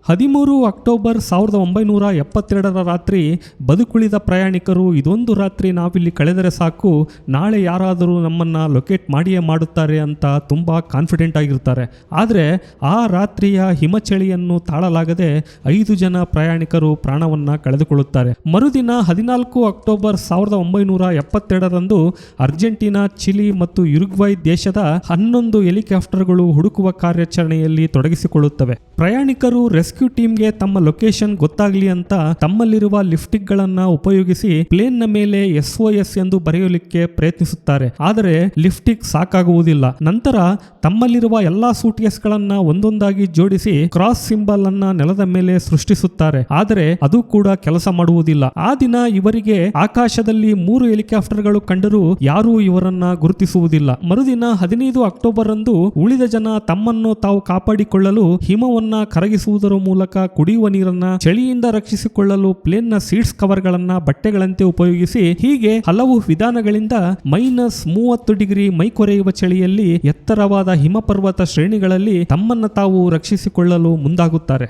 13 October 1972 ರಾತ್ರಿ ಬದುಕುಳಿದ ಪ್ರಯಾಣಿಕರು ಇದೊಂದು ರಾತ್ರಿ ನಾವಿಲ್ಲಿ ಕಳೆದರೆ ಸಾಕು, ನಾಳೆ ಯಾರಾದರೂ ನಮ್ಮನ್ನು ಲೊಕೇಟ್ ಮಾಡಿಯೇ ಮಾಡುತ್ತಾರೆ ಅಂತ ತುಂಬ ಕಾನ್ಫಿಡೆಂಟ್ ಆಗಿರ್ತಾರೆ. ಆದರೆ ಆ ರಾತ್ರಿಯ ಹಿಮಚಳಿಯನ್ನು ತಾಳಲಾಗದೆ 5 ಜನ ಪ್ರಯಾಣಿಕರು ಪ್ರಾಣವನ್ನು ಕಳೆದುಕೊಳ್ಳುತ್ತಾರೆ. ಮರುದಿನ 14 ಅಕ್ಟೋಬರ್ 1972 ಅರ್ಜೆಂಟೀನಾ, ಚಿಲಿ ಮತ್ತು ಯುರುಗ್ವೈ ದೇಶದ 11 ಹೆಲಿಕಾಪ್ಟರ್ಗಳು ಹುಡುಕುವ ಕಾರ್ಯಾಚರಣೆಯಲ್ಲಿ ತೊಡಗಿಸಿಕೊಳ್ಳುತ್ತವೆ. ಪ್ರಯಾಣಿಕರು ರೆಸ್ಕ್ಯೂ ಟೀಮ್ಗೆ ತಮ್ಮ ಲೊಕೇಶನ್ ಗೊತ್ತಾಗ್ಲಿ ಅಂತ ತಮ್ಮಲ್ಲಿರುವ ಲಿಫ್ಟಿಕ್ಗಳನ್ನು ಉಪಯೋಗಿಸಿ ಪ್ಲೇನ್ನ ಮೇಲೆ SOS ಎಂದು ಬರೆಯಲಿಕ್ಕೆ ಪ್ರಯತ್ನಿಸುತ್ತಾರೆ. ಆದರೆ ಲಿಫ್ಟಿಕ್ ಸಾಕಾಗುವುದಿಲ್ಲ. ನಂತರ ತಮ್ಮಲ್ಲಿರುವ ಎಲ್ಲಾ ಸೂಟ್ಕೇಸ್ಗಳನ್ನ ಒಂದೊಂದಾಗಿ ಜೋಡಿಸಿ ಕ್ರಾಸ್ ಸಿಂಬಲ್ ಅನ್ನ ನೆಲದ ಮೇಲೆ ಸೃಷ್ಟಿಸುತ್ತಾರೆ. ಆದರೆ ಅದು ಕೂಡ ಕೆಲಸ ಮಾಡುವುದಿಲ್ಲ. ಆ ದಿನ ಇವರಿಗೆ ಆಕಾಶದಲ್ಲಿ 3 ಹೆಲಿಕಾಪ್ಟರ್ಗಳು ಕಂಡರೂ ಯಾರೂ ಇವರನ್ನ ಗುರುತಿಸುವುದಿಲ್ಲ. ಮರುದಿನ 15 ಅಕ್ಟೋಬರ್ ರಂದು ಉಳಿದ ಜನ ತಮ್ಮನ್ನು ತಾವು ಕಾಪಾಡಿಕೊಳ್ಳಲು ಹಿಮವನ್ನ ಕರಗಿಸುವುದರ ಮೂಲಕ ಕುಡಿಯುವ ನೀರನ್ನ, ಚಳಿಯಿಂದ ರಕ್ಷಿಸಿಕೊಳ್ಳಲು ಪ್ಲೇನ್ನ ಸೀಟ್ಸ್ ಕವರ್ಗಳನ್ನ ಬಟ್ಟೆಗಳಂತೆ ಉಪಯೋಗಿಸಿ, ಹೀಗೆ ಹಲವು ವಿಧಾನಗಳಿಂದ -30 ಡಿಗ್ರಿ ಮೈಕೊರೆಯುವ ಚಳಿಯಲ್ಲಿ ಎತ್ತರವಾದ ಹಿಮಪರ್ವತ ಶ್ರೇಣಿಗಳಲ್ಲಿ ತಮ್ಮನ್ನ ತಾವು ರಕ್ಷಿಸಿಕೊಳ್ಳಲು ಮುಂದಾಗುತ್ತಾರೆ.